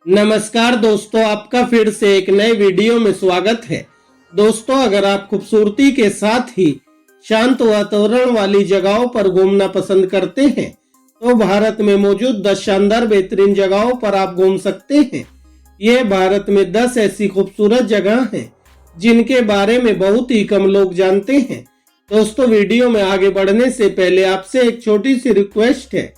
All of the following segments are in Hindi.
नमस्कार दोस्तों, आपका फिर से एक नए वीडियो में स्वागत है। दोस्तों, अगर आप खूबसूरती के साथ ही शांत वातावरण वाली जगहों पर घूमना पसंद करते हैं तो भारत में मौजूद 10 शानदार बेहतरीन जगहों पर आप घूम सकते हैं। ये भारत में 10 ऐसी खूबसूरत जगह हैं जिनके बारे में बहुत ही कम लोग जानते हैं। दोस्तों, वीडियो में आगे बढ़ने से पहले आपसे एक छोटी सी रिक्वेस्ट है।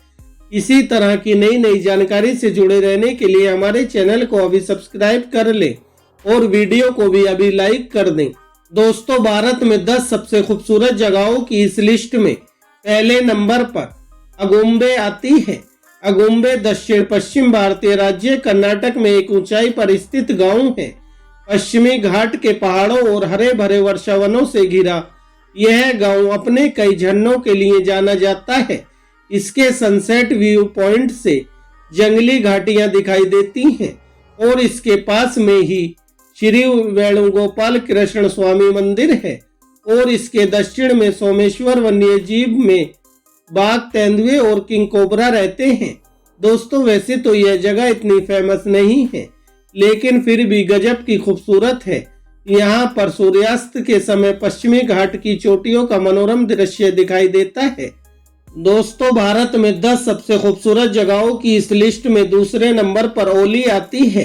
इसी तरह की नई नई जानकारी से जुड़े रहने के लिए हमारे चैनल को अभी सब्सक्राइब कर लें और वीडियो को भी अभी लाइक कर दें। दोस्तों, भारत में 10 सबसे खूबसूरत जगहों की इस लिस्ट में पहले नंबर पर अगुम्बे आती है। अगुम्बे दक्षिण पश्चिम भारतीय राज्य कर्नाटक में एक ऊंचाई पर स्थित गांव है। पश्चिमी घाट के पहाड़ों और हरे भरे वर्षावनों से घिरा यह गांव अपने कई झरनों के लिए जाना जाता है। इसके सनसेट व्यू पॉइंट से जंगली घाटियां दिखाई देती हैं और इसके पास में ही श्री वेणुगोपाल कृष्ण स्वामी मंदिर है और इसके दक्षिण में सोमेश्वर वन्यजीव में बाघ, तेंदुए और किंग कोबरा रहते हैं। दोस्तों, वैसे तो यह जगह इतनी फेमस नहीं है, लेकिन फिर भी गजब की खूबसूरत है। यहाँ पर सूर्यास्त के समय पश्चिमी घाट की चोटियों का मनोरम दृश्य दिखाई देता है। दोस्तों, भारत में 10 सबसे खूबसूरत जगहों की इस लिस्ट में दूसरे नंबर पर ओली आती है।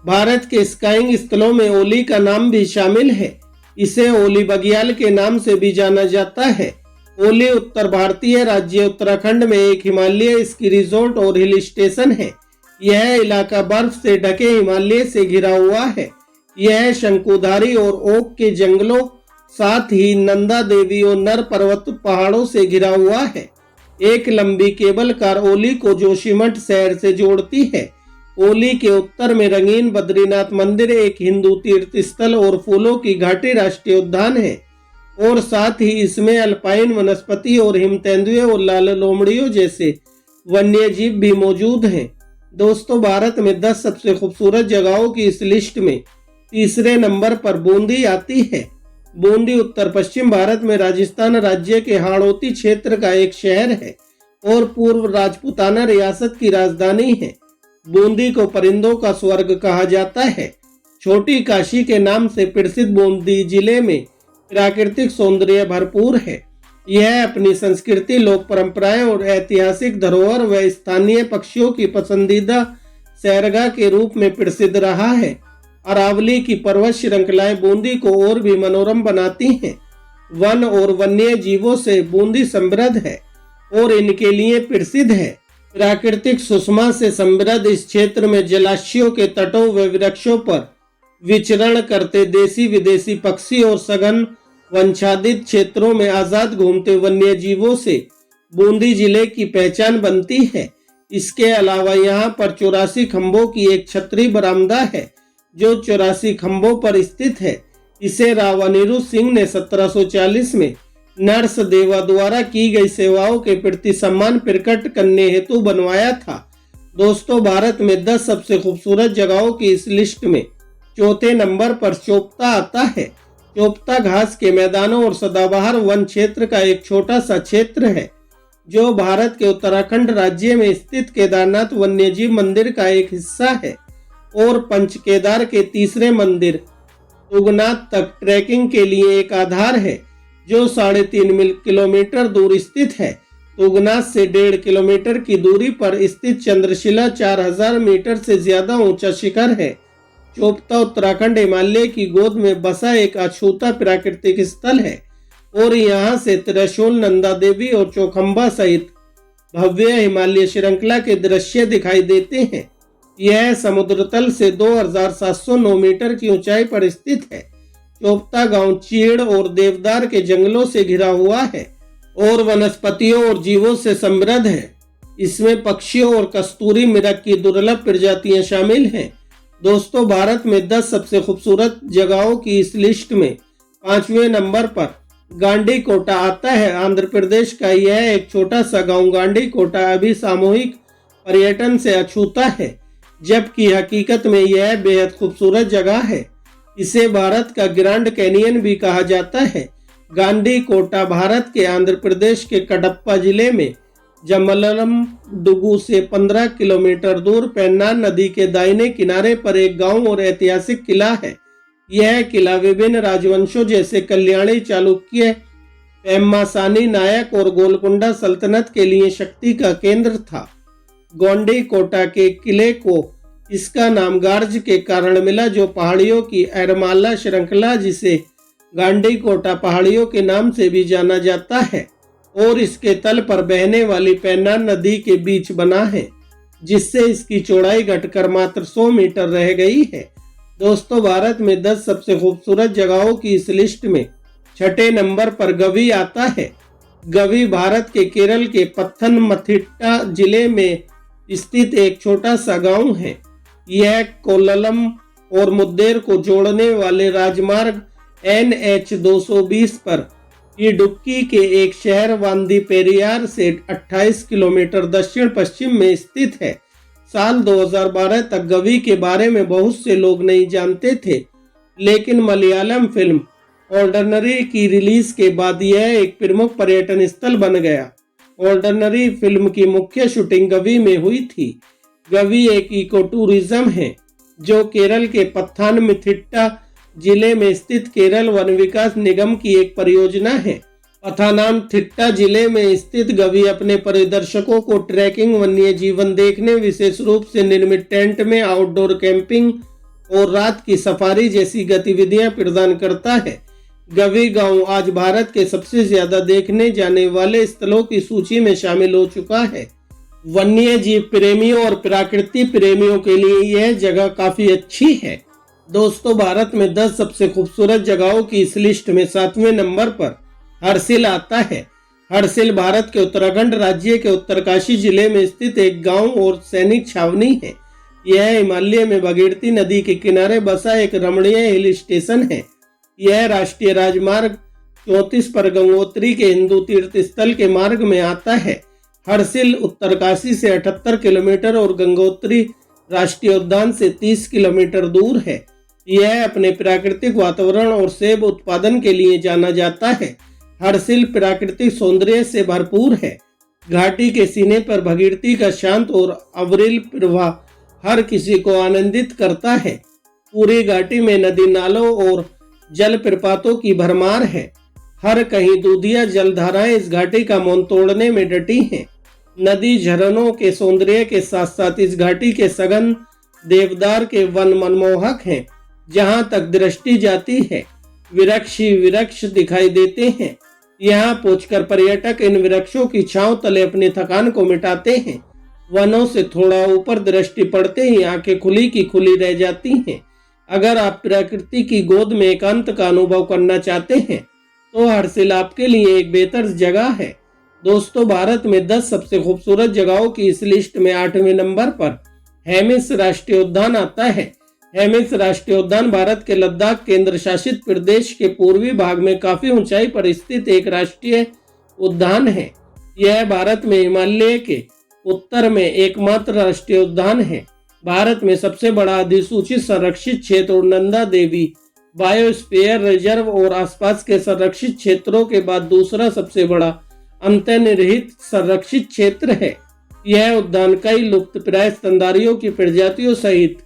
भारत के स्काइंग स्थलों में ओली का नाम भी शामिल है। इसे ओली बगियाल के नाम से भी जाना जाता है। ओली उत्तर भारतीय राज्य उत्तराखंड में एक हिमालय स्की रिजोर्ट और हिल स्टेशन है। यह इलाका बर्फ से ढके हिमालय से घिरा हुआ है। यह शंकुधारी और ओक के जंगलों, साथ ही नंदा देवी और नर पर्वत पहाड़ों से घिरा हुआ है। एक लंबी केबल कार ओली को जोशीमठ शहर से जोड़ती है। ओली के उत्तर में रंगीन बद्रीनाथ मंदिर, एक हिंदू तीर्थ स्थल और फूलों की घाटी राष्ट्रीय उद्यान है और साथ ही इसमें अल्पाइन वनस्पति और हिम तेंदुए और लाल लोमड़ियों जैसे वन्य जीव भी मौजूद हैं। दोस्तों, भारत में 10 सबसे खूबसूरत जगहों की इस लिस्ट में तीसरे नंबर पर बूंदी आती है। बूंदी उत्तर पश्चिम भारत में राजस्थान राज्य के हाड़ौती क्षेत्र का एक शहर है और पूर्व राजपूताना रियासत की राजधानी है। बूंदी को परिंदों का स्वर्ग कहा जाता है। छोटी काशी के नाम से प्रसिद्ध बूंदी जिले में प्राकृतिक सौंदर्य भरपूर है। यह अपनी संस्कृति, लोक परंपराएं और ऐतिहासिक धरोहर व स्थानीय पक्षियों की पसंदीदा सैरगाह के रूप में प्रसिद्ध रहा है। अरावली की पर्वत श्रृंखलाएं बूंदी को और भी मनोरम बनाती हैं। वन और वन्य जीवों से बूंदी समृद्ध है और इनके लिए प्रसिद्ध है। प्राकृतिक सुषमा से समृद्ध इस क्षेत्र में जलाशयों के तटों व वृक्षों पर विचरण करते देसी विदेशी पक्षी और सघन वंशादित क्षेत्रों में आजाद घूमते वन्य जीवों से बूंदी जिले की पहचान बनती है। इसके अलावा यहाँ पर 84 खंभों की एक छतरी बरामदा है जो 84 खंभों पर स्थित है। इसे राव अनिरुद्ध सिंह ने 1740 में नर्स देवा द्वारा की गई सेवाओं के प्रति सम्मान प्रकट करने हेतु बनवाया था। दोस्तों, भारत में 10 सबसे खूबसूरत जगहों की इस लिस्ट में चौथे नंबर पर चोपता आता है। चोपता घास के मैदानों और सदाबहार वन क्षेत्र का एक छोटा सा क्षेत्र है जो भारत के उत्तराखंड राज्य में स्थित केदारनाथ वन्यजीव मंदिर का एक हिस्सा है और पंच केदार के तीसरे मंदिर तुंगनाथ तक ट्रैकिंग के लिए एक आधार है जो 3.5 किलोमीटर दूर स्थित है। तुंगनाथ से 1.5 किलोमीटर की दूरी पर स्थित चंद्रशिला 4000 मीटर से ज्यादा ऊंचा शिखर है। चोपता उत्तराखंड हिमालय की गोद में बसा एक अछूता प्राकृतिक स्थल है और यहाँ से त्रिशूल, नंदा देवी और चौखंबा सहित भव्य हिमालय श्रृंखला के दृश्य दिखाई देते हैं। यह समुद्र तल से 2709 मीटर की ऊंचाई पर स्थित है। चोपता गांव चीड़ और देवदार के जंगलों से घिरा हुआ है और वनस्पतियों और जीवों से समृद्ध है। इसमें पक्षियों और कस्तूरी मृग की दुर्लभ प्रजातियां शामिल हैं। दोस्तों, भारत में 10 सबसे खूबसूरत जगहों की इस लिस्ट में 5वें नंबर पर गांडीकोटा आता है। आंध्र प्रदेश का यह एक छोटा सा गांव गांडीकोटा अभी सामूहिक पर्यटन से अछूता है, जबकि हकीकत में यह बेहद खूबसूरत जगह है। इसे भारत का ग्रैंड कैनियन भी कहा जाता है। गांडीकोटा भारत के आंध्र प्रदेश के कडप्पा जिले में जमलम डुगू से 15 किलोमीटर दूर पेन्नार नदी के दाहिने किनारे पर एक गांव और ऐतिहासिक किला है। यह किला विभिन्न राजवंशों जैसे कल्याणी, चालुक्य, पेम्मासानी नायक और गोलकुंडा सल्तनत के लिए शक्ति का केंद्र था। गोंडी कोटा के किले को इसका नाम गार्ज के कारण मिला, जो पहाड़ियों की एरमाला श्रृंखला, जिसे गांडी कोटा पहाड़ियों के नाम से भी जाना जाता है, और इसके तल पर बहने वाली पेन्नार नदी के बीच बना है, जिससे इसकी चौड़ाई घटकर मात्र 100 मीटर रह गई है। दोस्तों, भारत में 10 सबसे खूबसूरत जगहों की इस लिस्ट में 6ठे नंबर पर गवी आता है। गवी भारत के केरल के पत्थनमथिट्टा जिले में स्थित एक छोटा सा गांव है। यह कोल्लम और मुद्देर को जोड़ने वाले राजमार्ग NH 220 पर इडुक्की के एक शहर वांदी पेरियार से 28 किलोमीटर दक्षिण पश्चिम में स्थित है। साल 2012 तक गवी के बारे में बहुत से लोग नहीं जानते थे, लेकिन मलयालम फिल्म ऑर्डिनरी की रिलीज के बाद यह एक प्रमुख पर्यटन स्थल बन गया। ऑर्डिनरी फिल्म की मुख्य शूटिंग गवी में हुई थी। गवी एक इको टूरिज्म है जो केरल के पत्थानमथिट्टा जिले में स्थित केरल वन विकास निगम की एक परियोजना है। पथानामथिट्टा जिले में स्थित गवी अपने परिदर्शकों को ट्रैकिंग, वन्य जीवन देखने, विशेष रूप से निर्मित टेंट में आउटडोर कैंपिंग और रात की सफारी जैसी गतिविधियां प्रदान करता है। गवी गांव आज भारत के सबसे ज्यादा देखने जाने वाले स्थलों की सूची में शामिल हो चुका है। वन्य जीव प्रेमियों और प्रकृति प्रेमियों के लिए यह जगह काफी अच्छी है। दोस्तों, भारत में 10 सबसे खूबसूरत जगहों की इस लिस्ट में 7वें नंबर पर हरसिल आता है। हरसिल भारत के उत्तराखंड राज्य के उत्तरकाशी जिले में स्थित एक गांव और सैनिक छावनी है। यह हिमालय में भगीरथी नदी के किनारे बसा एक रमणीय हिल स्टेशन है। यह राष्ट्रीय राजमार्ग 34 पर गंगोत्री के हिंदू तीर्थ स्थल के मार्ग में आता है। हरसिल उत्तरकाशी से 78 किलोमीटर और गंगोत्री राष्ट्रीय उद्यान से 30 किलोमीटर दूर है। यह अपने प्राकृतिक वातावरण और सेब उत्पादन के लिए जाना जाता है। हरसिल प्राकृतिक सौंदर्य से भरपूर है। घाटी के सीने पर भगीरथी का शांत और अविरल प्रवाह हर किसी को आनंदित करता है। पूरी घाटी में नदी नालों और जल प्रपातों की भरमार है। हर कहीं दूधिया जलधाराएं इस घाटी का मौन तोड़ने में डटी हैं। नदी झरनों के सौंदर्य के साथ साथ इस घाटी के सघन देवदार के वन मनमोहक हैं। जहां तक दृष्टि जाती है, वृक्ष ही वृक्ष दिखाई देते हैं। यहाँ पहुंचकर पर्यटक इन वृक्षों की छांव तले अपनी थकान को मिटाते हैं। वनों से थोड़ा ऊपर दृष्टि पड़ते ही आंखें खुली की खुली रह जाती हैं। अगर आप प्रकृति की गोद में एकांत का अनुभव करना चाहते हैं तो हरसिल आपके लिए एक बेहतर जगह है। दोस्तों, भारत में 10 सबसे खूबसूरत जगहों की इस लिस्ट में 8वें नंबर पर हेमिस राष्ट्रीय उद्यान आता है। हेमिस राष्ट्रीय उद्यान भारत के लद्दाख केंद्र शासित प्रदेश के पूर्वी भाग में काफी ऊंचाई पर स्थित एक राष्ट्रीय उद्यान है। यह भारत में हिमालय के उत्तर में एकमात्र राष्ट्रीय उद्यान है। भारत में सबसे बड़ा अधिसूचित संरक्षित क्षेत्र और नंदा देवी बायोस्फीयर रिजर्व और आसपास के संरक्षित क्षेत्रों के बाद दूसरा सबसे बड़ा अंतर्निहित संरक्षित क्षेत्र है। यह उद्यान कई लुप्तप्राय स्तनधारियों की प्रजातियों सहित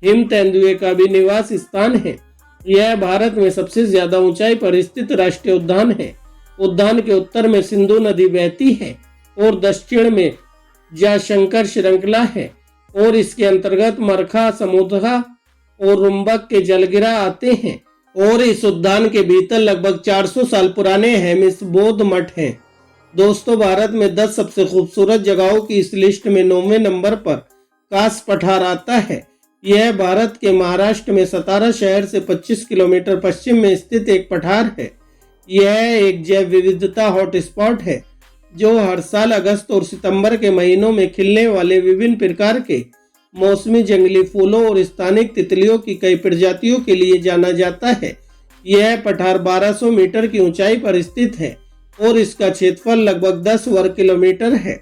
हिम तेंदुए का भी निवास स्थान है। यह भारत में सबसे ज्यादा ऊंचाई पर स्थित राष्ट्रीय उद्यान है। उद्यान के उत्तर में सिंधु नदी बहती है और दक्षिण में जयशंकर श्रृंखला है और इसके अंतर्गत मरखा, समुद्रा और रुम्बक के जलगिरा आते हैं। और इस उद्यान के भीतर लगभग 400 साल पुराने हेमिस बौद्ध मठ हैं। दोस्तों, भारत में 10 सबसे खूबसूरत जगहों की इस लिस्ट में 9वें नंबर पर कास पठार आता है। यह भारत के महाराष्ट्र में सतारा शहर से 25 किलोमीटर पश्चिम में स्थित एक पठार है। यह एक जैव विविधता हॉटस्पॉट है जो हर साल अगस्त और सितंबर के महीनों में खिलने वाले विभिन्न प्रकार के मौसमी जंगली फूलों और स्थानिक तितलियों की कई प्रजातियों के लिए जाना जाता है। यह पठार 1200 मीटर की ऊंचाई पर स्थित है और इसका क्षेत्रफल लगभग 10 वर्ग किलोमीटर है।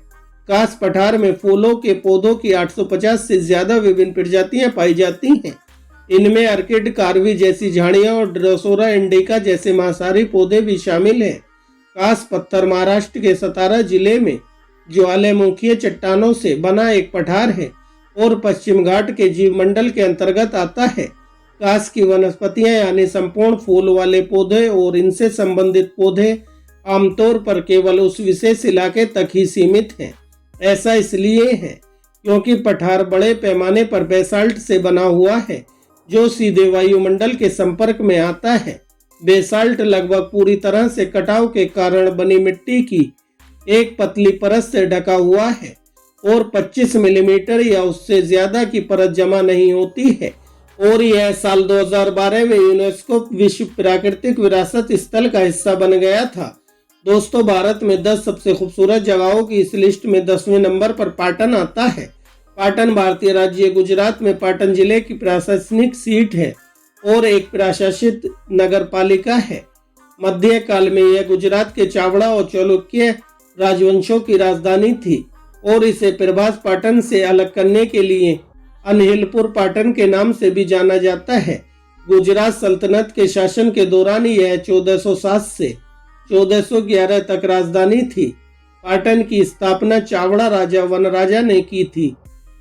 कास पठार में फूलों के पौधों की 850 से ज्यादा विभिन्न प्रजातियां पाई जाती हैं। इनमें अर्किड, कार्वी जैसी झाड़ियां और ड्रोसोरा इंडिका जैसे मांसाहारी पौधे भी शामिल हैं। कास पत्थर महाराष्ट्र के सतारा जिले में ज्वालामुखीय चट्टानों से बना एक पठार है और पश्चिम घाट के जीवमंडल के अंतर्गत आता है। घास की वनस्पतियां यानी संपूर्ण फूल वाले पौधे और इनसे संबंधित पौधे आमतौर पर केवल उस विशेष इलाके तक ही सीमित हैं। ऐसा इसलिए है क्योंकि पठार बड़े पैमाने पर बेसाल्ट से बना हुआ है जो सीधे वायुमंडल के संपर्क में आता है। बेसाल्ट लगभग पूरी तरह से कटाव के कारण बनी मिट्टी की एक पतली परत से ढका हुआ है और 25 मिलीमीटर या उससे ज्यादा की परत जमा नहीं होती है और यह साल 2012 में यूनेस्को विश्व प्राकृतिक विरासत स्थल का हिस्सा बन गया था। दोस्तों, भारत में 10 सबसे खूबसूरत जगहों की इस लिस्ट में 10वें नंबर पर पाटन आता है। पाटन भारतीय राज्य गुजरात में पाटन जिले की प्रशासनिक सीट है और एक प्रशासित नगर पालिका है। मध्यकाल में यह गुजरात के चावड़ा और चालुक्य राजवंशों की राजधानी थी और इसे प्रभास पाटन से अलग करने के लिए अनहिलपुर पाटन के नाम से भी जाना जाता है। गुजरात सल्तनत के शासन के दौरान यह 1407 से 1411 तक राजधानी थी। पाटन की स्थापना चावड़ा राजा वनराजा ने की थी।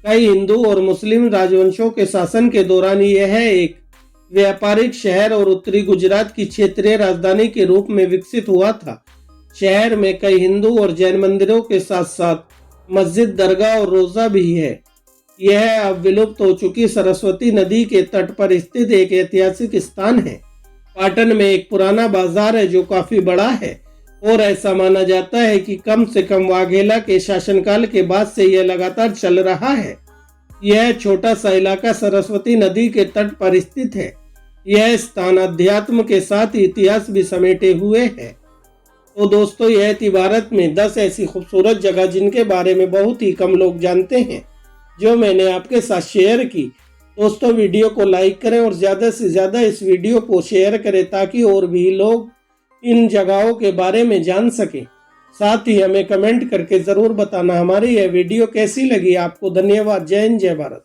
कई हिंदू और मुस्लिम राजवंशों के शासन के दौरान यह एक व्यापारिक शहर और उत्तरी गुजरात की क्षेत्रीय राजधानी के रूप में विकसित हुआ था। शहर में कई हिंदू और जैन मंदिरों के साथ साथ मस्जिद, दरगाह और रोजा भी है। यह अब विलुप्त हो चुकी सरस्वती नदी के तट पर स्थित एक ऐतिहासिक स्थान है। पाटन में एक पुराना बाजार है जो काफी बड़ा है और ऐसा माना जाता है कि कम से कम वाघेला के शासनकाल के बाद से यह लगातार चल रहा है। यह छोटा सा इलाका सरस्वती नदी के तट पर स्थित है। यह स्थान अध्यात्म के साथ इतिहास भी समेटे हुए है। तो दोस्तों, यह थी भारत में 10 ऐसी खूबसूरत जगह जिनके बारे में बहुत ही कम लोग जानते हैं, जो मैंने आपके साथ शेयर की। दोस्तों, वीडियो को लाइक करें और ज़्यादा से ज़्यादा इस वीडियो को शेयर करें ताकि और भी लोग इन जगहों के बारे में जान सकें। साथ ही हमें कमेंट करके ज़रूर बताना हमारी यह वीडियो कैसी लगी आपको। धन्यवाद। जय हिंद, जय भारत।